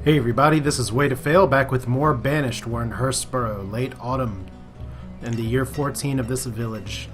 Hey everybody, this is Way to Fail, back with more Banished. We're in Hurstborough, late autumn, in the year 14 of this village.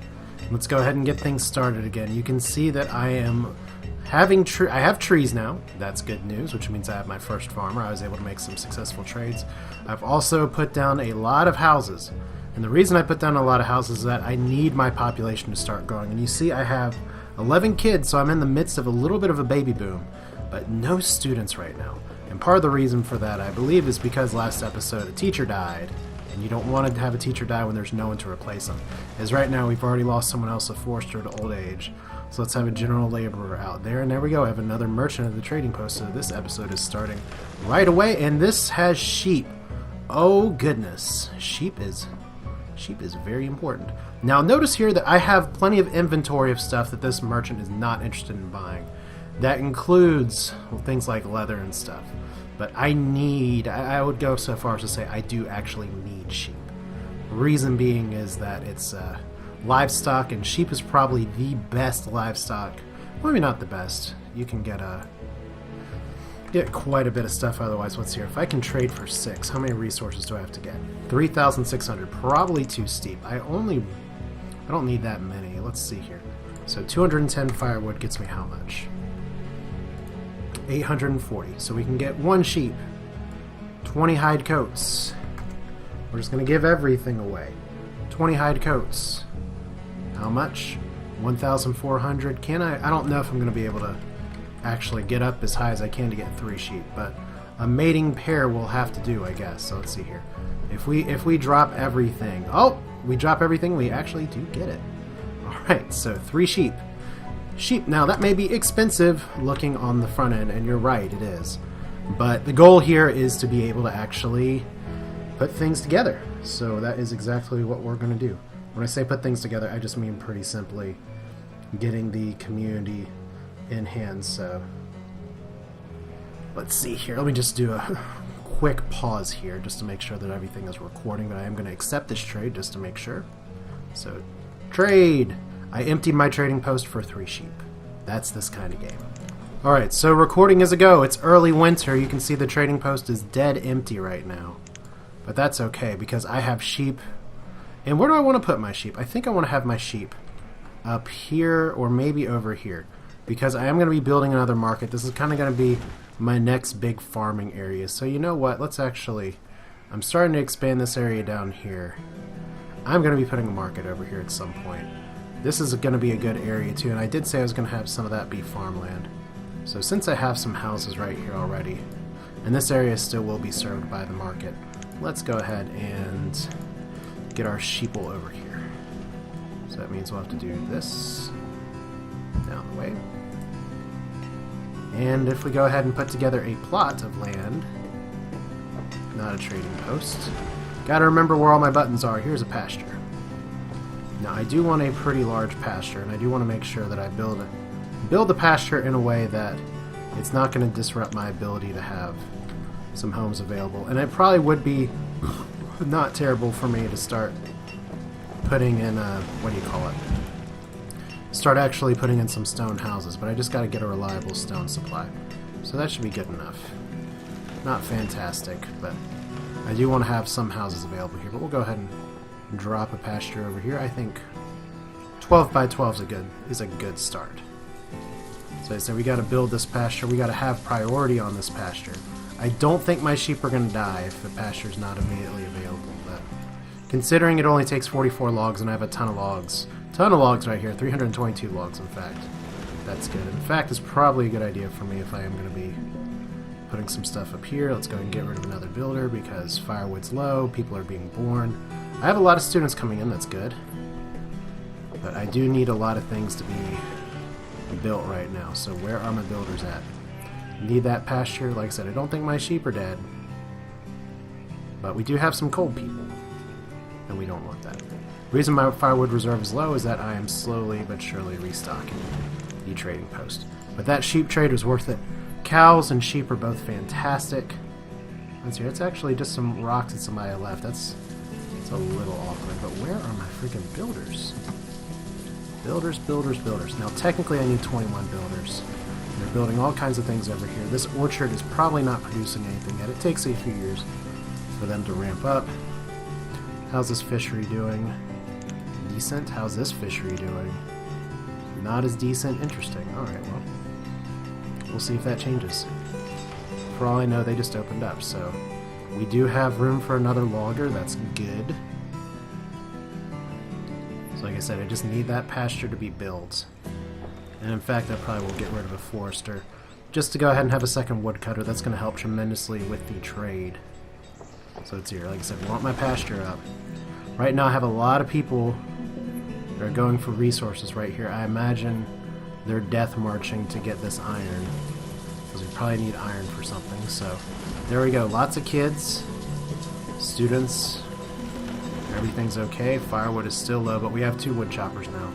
Let's go ahead and get things started again. You can see that I am having I have trees now. That's good news, which means I have my first farmer. I was able to make some successful trades. I've also put down a lot of houses. And the reason I put down a lot of houses is that I need my population to start growing. And you see I have 11 kids, so I'm in the midst of a little bit of a baby boom. But no students right now. And part of the reason for that, I believe, is because last episode a teacher died, and you don't want to have a teacher die when there's no one to replace them. As right now, we've already lost someone else, a forester to old age. So let's have a general laborer out there, and there we go. I have another merchant at the trading post, so this episode is starting right away, and this has sheep. Oh goodness, sheep is very important. Now notice here that I have plenty of inventory of stuff that this merchant is not interested in buying. That includes things like leather and stuff. But I would go so far as to say I do actually need sheep. Reason being is that it's livestock, and sheep is probably the best livestock. Well, maybe not the best. You can get quite a bit of stuff otherwise. What's here? If I can trade for 6, how many resources do I have to get? 3,600. Probably too steep. I don't need that many. Let's see here. So 210 firewood gets me how much? 840. So we can get 1 sheep, 20 hide coats. We're just going to give everything away. 20 hide coats. How much? 1,400. Can I? I don't know if I'm going to be able to actually get up as high as I can to get 3 sheep, but a mating pair will have to do, I guess. So let's see here. If we drop everything. Oh, we drop everything. We actually do get it. All right. So 3 sheep. Sheep. Now that may be expensive looking on the front end, and you're right, it is. But the goal here is to be able to actually put things together. So that is exactly what we're going to do. When I say put things together, I just mean pretty simply getting the community in hand. So let's see here. Let me just do a quick pause here just to make sure that everything is recording, but I am going to accept this trade just to make sure. So trade. I emptied my trading post for 3 sheep. That's this kind of game. Alright, so recording is a go. It's early winter. You can see the trading post is dead empty right now. But that's okay because I have sheep. And where do I want to put my sheep? I think I want to have my sheep up here or maybe over here. Because I am going to be building another market. This is kind of going to be my next big farming area. So you know what? Let's actually... I'm starting to expand this area down here. I'm going to be putting a market over here at some point. This is going to be a good area too, and I did say I was going to have some of that be farmland. So since I have some houses right here already, and this area still will be served by the market, let's go ahead and get our sheeple over here. So that means we'll have to do this down the way. And if we go ahead and put together a plot of land, not a trading post, gotta remember where all my buttons are. Here's a pasture. Now I do want a pretty large pasture, and I do want to make sure that I build the pasture in a way that it's not going to disrupt my ability to have some homes available. And it probably would be not terrible for me to start putting in start actually putting in some stone houses, but I just got to get a reliable stone supply. So that should be good enough. Not fantastic, but I do want to have some houses available here, but we'll go ahead and drop a pasture over here. I think 12 by 12 is a good start. So I said we got to build this pasture. We got to have priority on this pasture. I don't think my sheep are going to die if the pasture is not immediately available, but considering it only takes 44 logs and I have a ton of logs right here, 322 logs in fact, that's good. In fact, it's probably a good idea for me if I am going to be putting some stuff up here. Let's go and get rid of another builder because firewood's low, people are being born. I have a lot of students coming in, that's good. But I do need a lot of things to be built right now. So where are my builders at? Need that pasture. Like I said, I don't think my sheep are dead. But we do have some cold people. And we don't want that. The reason my firewood reserve is low is that I am slowly but surely restocking the trading post. But that sheep trade was worth it. Cows and sheep are both fantastic. Let's see, it's actually just some rocks and somebody left. It's a little awkward, but where are my freaking builders? Builders. Now, technically, I need 21 builders. They're building all kinds of things over here. This orchard is probably not producing anything yet. It takes a few years for them to ramp up. How's this fishery doing? Decent. How's this fishery doing? Not as decent. Interesting. Alright, well. We'll see if that changes. For all I know, they just opened up, so we do have room for another logger. That's good. So like I said, I just need that pasture to be built. And in fact, I probably will get rid of a forester. Just to go ahead and have a second woodcutter. That's going to help tremendously with the trade. So it's here. Like I said, we want my pasture up. Right now I have a lot of people that are going for resources right here. I imagine they're death marching to get this iron. Because we probably need iron for something. So there we go. Lots of kids. Students. Everything's okay. Firewood is still low, but we have 2 wood choppers now.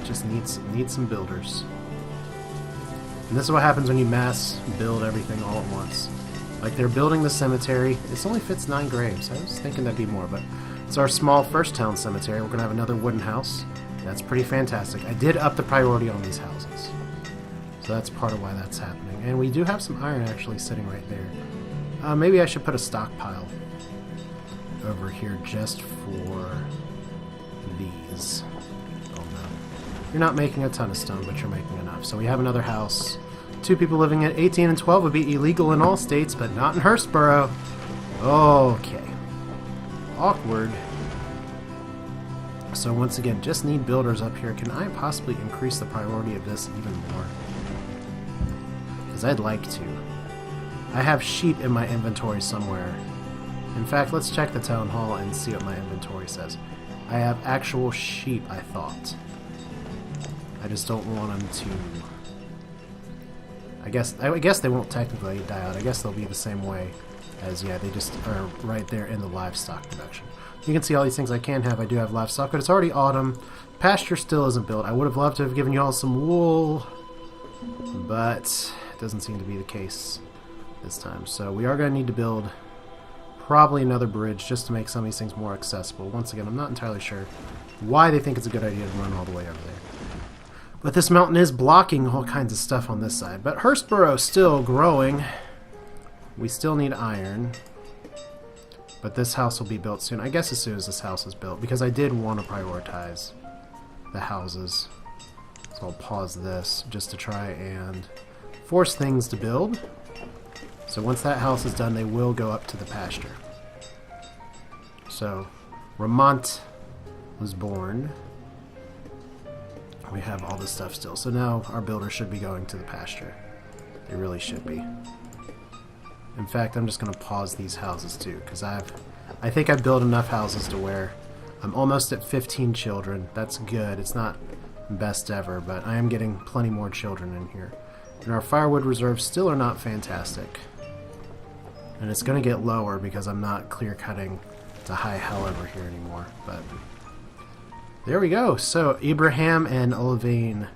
Just need some builders. And this is what happens when you mass build everything all at once. Like, they're building the cemetery. This only fits 9 graves. I was thinking that'd be more, but it's our small first town cemetery. We're going to have another wooden house. That's pretty fantastic. I did up the priority on these houses. So that's part of why that's happening. And we do have some iron actually sitting right there. Maybe I should put a stockpile over here just for these. Oh no. You're not making a ton of stone, but you're making enough. So we have another house. 2 people living at 18 and 12 would be illegal in all states, but not in Hurstboro. Okay. Awkward. So once again, just need builders up here. Can I possibly increase the priority of this even more? Because I'd like to. I have sheep in my inventory somewhere. In fact, let's check the town hall and see what my inventory says. I have actual sheep, I thought. I just don't want them to... I guess they won't technically die out. I guess they'll be the same way as, yeah, they just are right there in the livestock production. You can see all these things I can have. I do have livestock, but it's already autumn. Pasture still isn't built. I would have loved to have given you all some wool, but it doesn't seem to be the case this time. So we are going to need to build probably another bridge just to make some of these things more accessible. Once again, I'm not entirely sure why they think it's a good idea to run all the way over there. But this mountain is blocking all kinds of stuff on this side. But Hurstboro's still growing. We still need iron. But this house will be built soon. I guess as soon as this house is built. Because I did want to prioritize the houses. So I'll pause this just to try and force things to build. So once that house is done, they will go up to the pasture. So Ramont was born. We have all this stuff still. So now our builders should be going to the pasture. They really should be. In fact, I'm just going to pause these houses too, because I think I've built enough houses to where I'm almost at 15 children. That's good. It's not best ever, but I am getting plenty more children in here. And our firewood reserves still are not fantastic. And it's going to get lower because I'm not clear cutting to high hell over here anymore, but... There we go. So Abraham and Olivine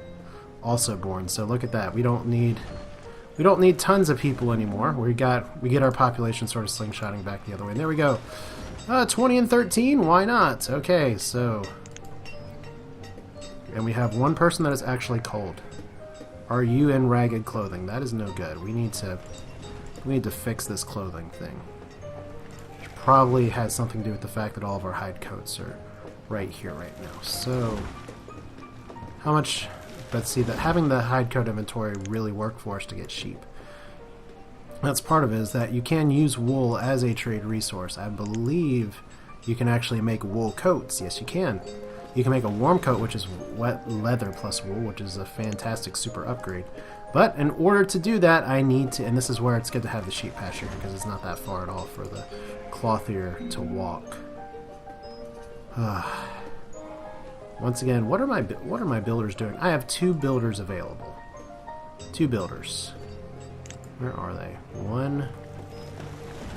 also born. So look at that. We don't need tons of people anymore. We get our population sort of slingshotting back the other way. And there we go. 20 and 13. Why not? Okay. So, and we have one person that is actually cold. Are you in ragged clothing? That is no good. We need to fix this clothing thing. Which probably has something to do with the fact that all of our hide coats are right here right now. So how much, let's see, that having the hide coat inventory really worked for us to get sheep. That's part of it, is that you can use wool as a trade resource. I believe you can actually make wool coats. Yes, you can. You can make a warm coat, which is wet leather plus wool, which is a fantastic super upgrade. But in order to do that, I need to, and this is where it's good to have the sheep pasture, because it's not that far at all for the clothier to walk. Once again, what are my builders doing? I have 2 builders available. 2 builders. Where are they? One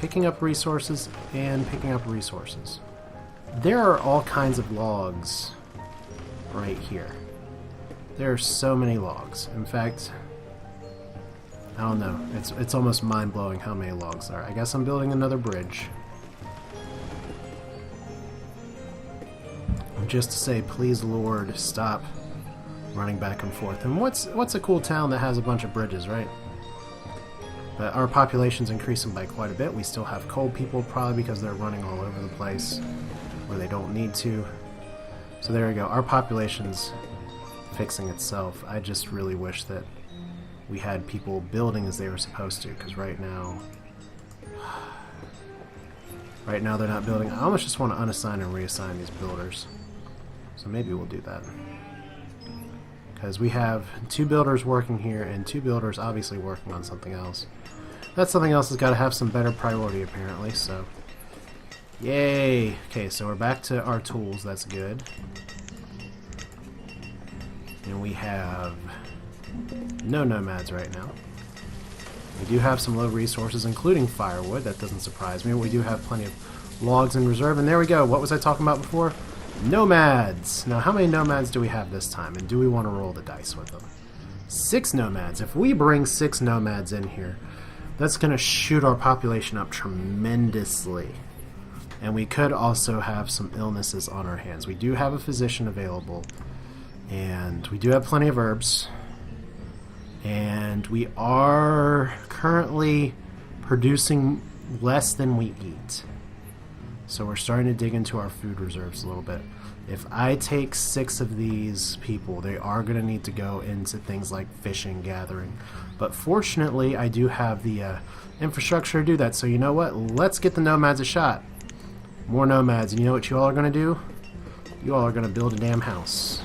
picking up resources and picking up resources. There are all kinds of logs right here. There are so many logs. In fact, I don't know. It's almost mind-blowing how many logs there are. I guess I'm building another bridge. Just to say, please, Lord, stop running back and forth. And what's a cool town that has a bunch of bridges, right? But our population's increasing by quite a bit. We still have cold people, probably because they're running all over the place where they don't need to. So there we go. Our population's fixing itself. I just really wish that we had people building as they were supposed to, because right now they're not building. I almost just want to unassign and reassign these builders. So maybe we'll do that. Because we have 2 builders working here and 2 builders obviously working on something else. That something else has got to have some better priority apparently, so yay! Okay, so we're back to our tools, that's good. And we have no nomads right now. We do have some low resources, including firewood. That doesn't surprise me. We do have plenty of logs in reserve. And there we go. What was I talking about before? Nomads! Now, how many nomads do we have this time? And do we want to roll the dice with them? 6 nomads. If we bring 6 nomads in here, that's going to shoot our population up tremendously. And we could also have some illnesses on our hands. We do have a physician available. And we do have plenty of herbs. And we are currently producing less than we eat. So we're starting to dig into our food reserves a little bit. If I take 6 of these people, they are going to need to go into things like fishing, gathering. But fortunately, I do have the infrastructure to do that. So you know what? Let's get the nomads a shot. More nomads. And you know what you all are going to do? You all are going to build a damn house.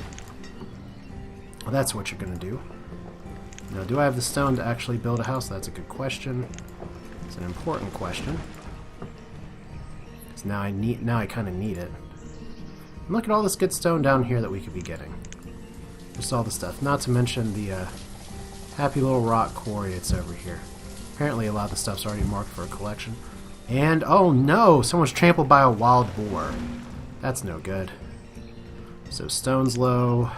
Well, that's what you're going to do. Now, do I have the stone to actually build a house? That's a good question. It's an important question. Because now I kind of need it. And look at all this good stone down here that we could be getting. Just all the stuff. Not to mention the happy little rock quarry that's over here. Apparently a lot of the stuff's already marked for a collection. And, oh no! Someone's trampled by a wild boar. That's no good. So stone's low.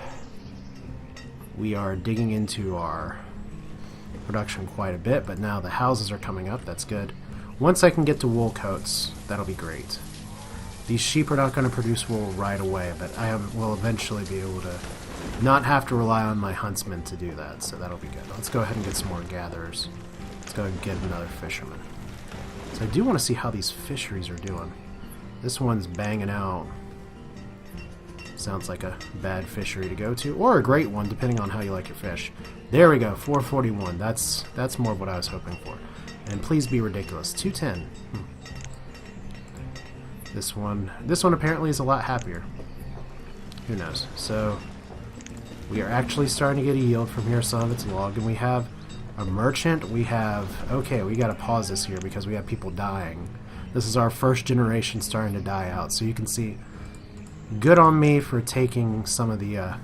We are digging into our production quite a bit, but now the houses are coming up. That's good. Once I can get to wool coats, that'll be great. These sheep are not going to produce wool right away, but I will eventually be able to not have to rely on my huntsmen to do that, so that'll be good. Let's go ahead and get some more gatherers. Let's go and get another fisherman. So I do want to see how these fisheries are doing. This one's banging out. Sounds like a bad fishery to go to, or a great one, depending on how you like your fish. There we go, 441. That's more of what I was hoping for. And please be ridiculous. 210. This one apparently is a lot happier. Who knows? So we are actually starting to get a yield from here. Some of it's log, and we have a merchant. We have we got to pause this here because we have people dying. This is our first generation starting to die out. So you can see. Good on me for taking some of the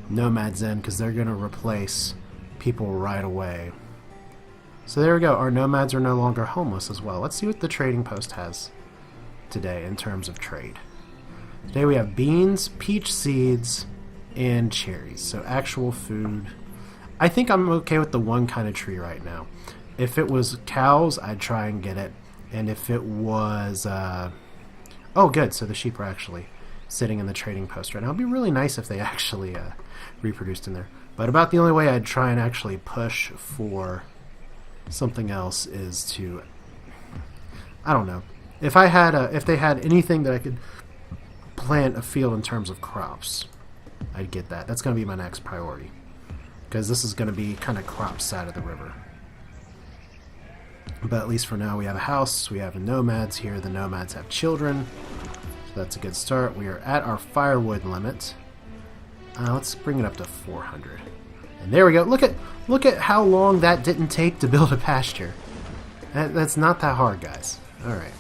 nomads in, because they're going to replace people right away. So there we go. Our nomads are no longer homeless as well. Let's see what the trading post has today in terms of trade. Today we have beans, peach seeds, and cherries. So actual food. I think I'm okay with the one kind of tree right now. If it was cows, I'd try and get it. And if it was... oh, good. So the sheep are actually... sitting in the trading post right now. It'd be really nice if they actually reproduced in there. But about the only way I'd try and actually push for something else is to, I don't know. If they had anything that I could plant a field in terms of crops, I'd get that. That's going to be my next priority, because this is going to be kind of crop side of the river. But at least for now, we have a house. We have nomads here. The nomads have children. That's a good start. We are at our firewood limit. Let's bring it up to 400. And there we go. Look at how long that didn't take to build a pasture. That's not that hard, guys. All right.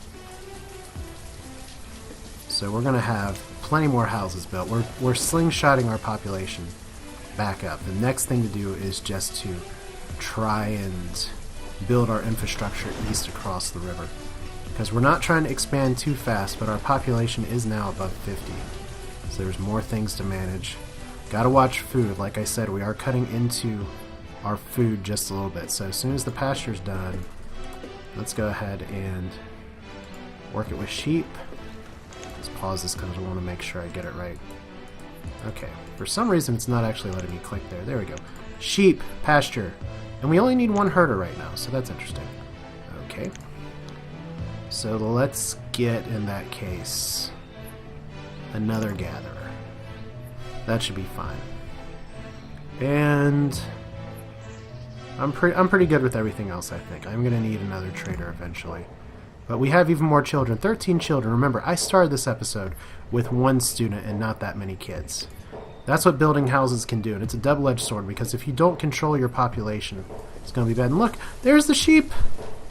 So we're gonna have plenty more houses built. We're slingshotting our population back up. The next thing to do is just to try and build our infrastructure east across the river. Because we're not trying to expand too fast, but our population is now above 50. So there's more things to manage. Gotta watch food. Like I said, we are cutting into our food just a little bit. So as soon as the pasture's done, let's go ahead and work it with sheep. Let's pause this because I want to make sure I get it right. Okay, for some reason it's not actually letting me click there. There we go. Sheep, pasture. And we only need one herder right now, so that's interesting. Okay. So let's get, in that case, another gatherer. That should be fine. And I'm pretty good with everything else, I think. I'm going to need another trader eventually. But we have even more children. 13 children. Remember, I started this episode with one student and not that many kids. That's what building houses can do, and it's a double-edged sword, because if you don't control your population, it's going to be bad. And look, there's the sheep!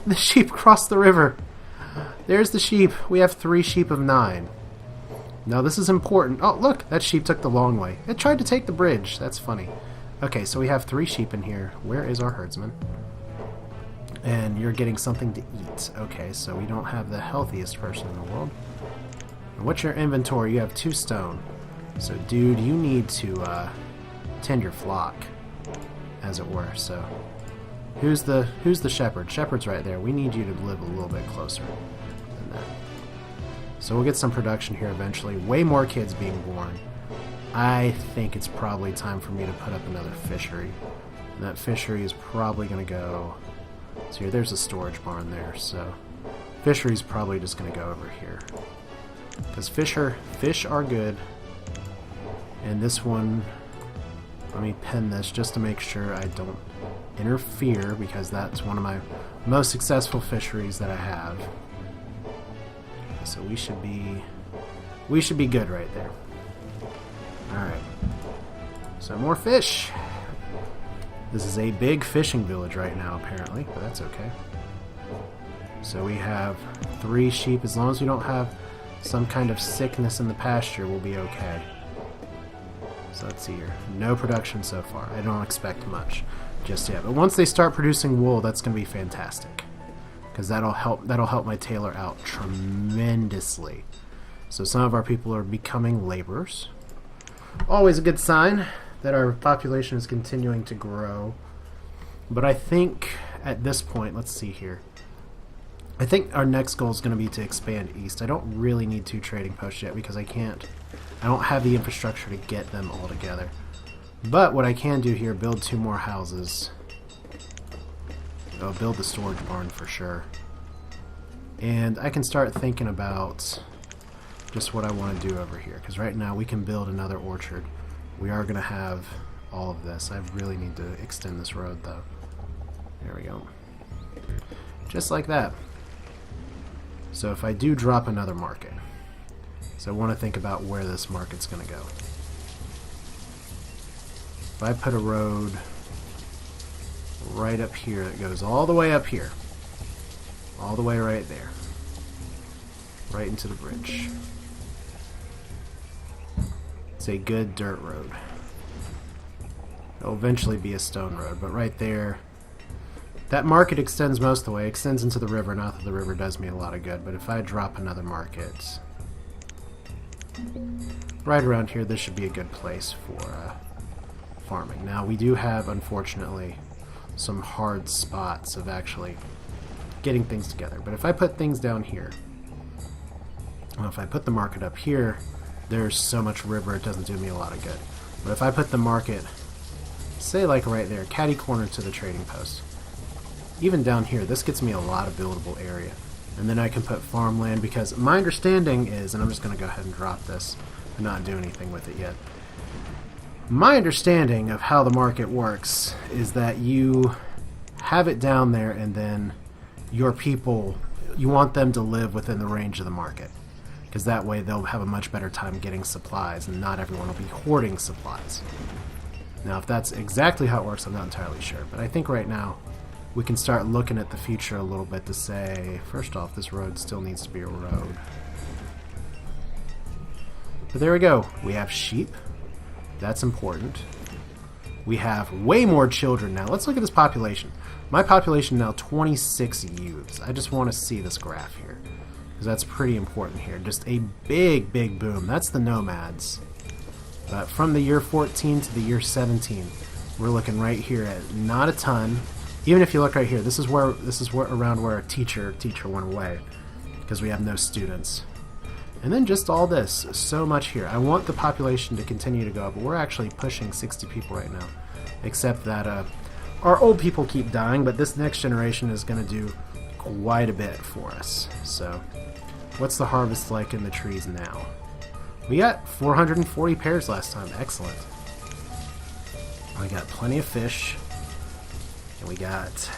The sheep crossed the river. There's the sheep. We have 3 sheep of 9. Now, this is important. Oh, look! That sheep took the long way. It tried to take the bridge. That's funny. Okay, so we have 3 sheep in here. Where is our herdsman? And you're getting something to eat. Okay, so we don't have the healthiest person in the world. And what's your inventory? You have 2 stone. So, dude, you need to tend your flock, as it were. So, who's the shepherd? Shepherd's right there. We need you to live a little bit closer than that. So we'll get some production here eventually. Way more kids being born. I think it's probably time for me to put up another fishery. And that fishery is probably going to go... So here, there's a storage barn there. So fishery's probably just going to go over here. Because fish are good. And this one, let me pen this just to make sure I don't interfere, because that's one of my most successful fisheries that I have. So we should be good right there. Alright. So more fish. This is a big fishing village right now, apparently, but that's okay. So we have 3 sheep. As long as we don't have some kind of sickness in the pasture, we'll be okay. So let's see here. No production so far. I don't expect much just yet. But once they start producing wool, that's going to be fantastic, because that'll help my tailor out tremendously. So some of our people are becoming laborers. Always a good sign that our population is continuing to grow. But I think at this point, let's see here. I think our next goal is going to be to expand east. I don't really need 2 trading posts yet, because I don't have the infrastructure to get them all together. But what I can do here, build 2 more houses. I'll build the storage barn for sure. And I can start thinking about just what I want to do over here. Because right now we can build another orchard. We are going to have all of this. I really need to extend this road though. There we go. Just like that. So if I do drop another market, so I want to think about where this market's going to go. If I put a road right up here that goes all the way up here, all the way right there, right into the bridge. It's a good dirt road. It'll eventually be a stone road, but right there, that market extends most of the way. It extends into the river. Not that the river does me a lot of good, but if I drop another market right around here, this should be a good place for farming. Now, we do have, unfortunately, some hard spots of actually getting things together. But if I put things down here, well, if I put the market up here, there's so much river it doesn't do me a lot of good. But if I put the market, say like right there, catty corner to the trading post, even down here, this gets me a lot of buildable area. And then I can put farmland, because my understanding is, and I'm just going to go ahead and drop this and not do anything with it yet. My understanding of how the market works is that you have it down there, and then your people, you want them to live within the range of the market, because that way they'll have a much better time getting supplies, and not everyone will be hoarding supplies. Now, if that's exactly how it works, I'm not entirely sure, but I think right now we can start looking at the future a little bit to say, first off, this road still needs to be a road. But there we go. We have sheep. That's important. We have way more children now. Let's look at this population. My population now 26 youths. I just want to see this graph here, because that's pretty important here. Just a big, big boom. That's the nomads. But from the year 14 to the year 17, we're looking right here at not a ton. Even if you look right here, this is where around where our teacher went away, because we have no students. And then just all this, so much here. I want the population to continue to go up, but we're actually pushing 60 people right now. Except that our old people keep dying, but this next generation is going to do quite a bit for us. So, what's the harvest like in the trees now? We got 440 pears last time. Excellent. We got plenty of fish. And we got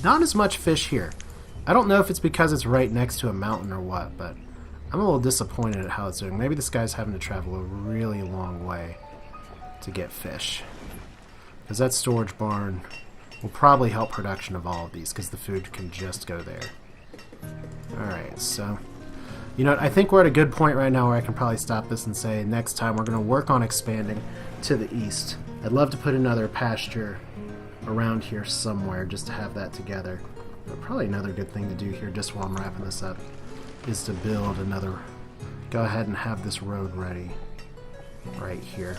not as much fish here. I don't know if it's because it's right next to a mountain or what, but I'm a little disappointed at how it's doing. Maybe this guy's having to travel a really long way to get fish. Because that storage barn will probably help production of all of these, because the food can just go there. Alright, so you know what, I think we're at a good point right now where I can probably stop this and say next time we're going to work on expanding to the east. I'd love to put another pasture around here somewhere just to have that together. But probably another good thing to do here just while I'm wrapping this up is to build another, go ahead and have this road ready right here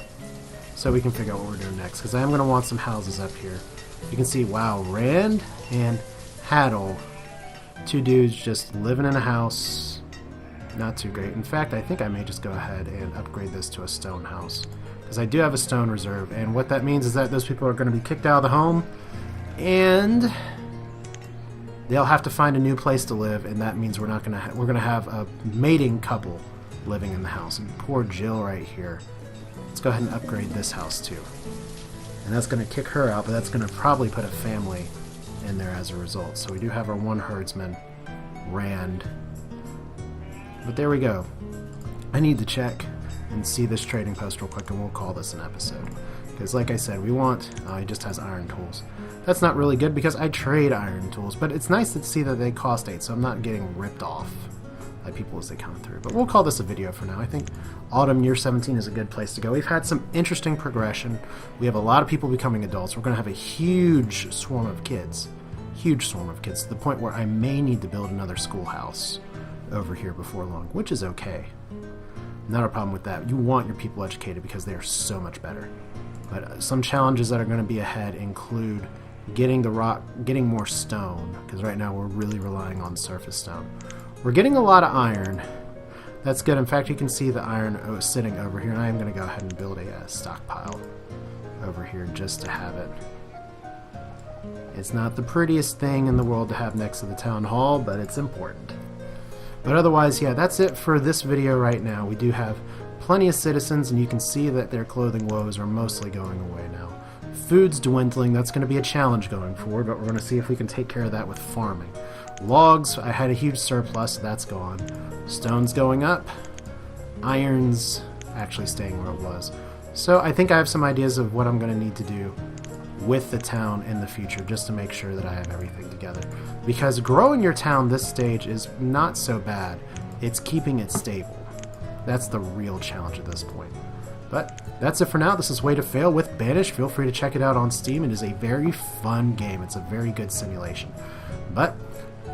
so we can figure out what we're doing next, because I am going to want some houses up here. You can see, wow, Rand and Haddle, two dudes just living in a house. Not too great. In fact, I think I may just go ahead and upgrade this to a stone house, because I do have a stone reserve, and what that means is that those people are going to be kicked out of the home, and they'll have to find a new place to live, and that means we're going to have a mating couple living in the house. And poor Jill right here. Let's go ahead and upgrade this house too. And that's going to kick her out, but that's going to probably put a family in there as a result. So we do have our one herdsman, Rand. But there we go. I need to check and see this trading post real quick, and we'll call this an episode. Because like I said, we want... he just has iron tools. That's not really good because I trade iron tools, but it's nice to see that they cost 8, so I'm not getting ripped off by people as they come through. But we'll call this a video for now. I think Autumn Year 17 is a good place to go. We've had some interesting progression. We have a lot of people becoming adults. We're going to have a huge swarm of kids. Huge swarm of kids, to the point where I may need to build another schoolhouse over here before long, which is okay. Not a problem with that. You want your people educated because they are so much better. But some challenges that are going to be ahead include getting more stone, because right now we're really relying on surface stone. We're getting a lot of iron. That's good. In fact, you can see the iron sitting over here, and I am going to go ahead and build a stockpile over here just to have it. It's not the prettiest thing in the world to have next to the town hall, but it's important. But otherwise, yeah, that's it for this video right now. We do have plenty of citizens, and you can see that their clothing woes are mostly going away now. Food's dwindling. That's going to be a challenge going forward, but we're going to see if we can take care of that with farming. Logs, I had a huge surplus, so that's gone. Stone's going up. Iron's actually staying where it was. So I think I have some ideas of what I'm going to need to do with the town in the future, just to make sure that I have everything together. Because growing your town this stage is not so bad. It's keeping it stable. That's the real challenge at this point. But that's it for now. This is Way to Fail with Banished. Feel free to check it out on Steam. It is a very fun game. It's a very good simulation. But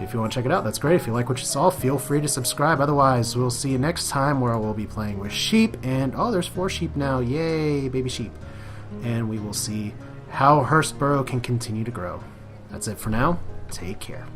if you want to check it out, that's great. If you like what you saw, feel free to subscribe. Otherwise, we'll see you next time, where we'll be playing with sheep. And, oh, there's 4 sheep now. Yay, baby sheep. And we will see how Hurstboro can continue to grow. That's it for now. Take care.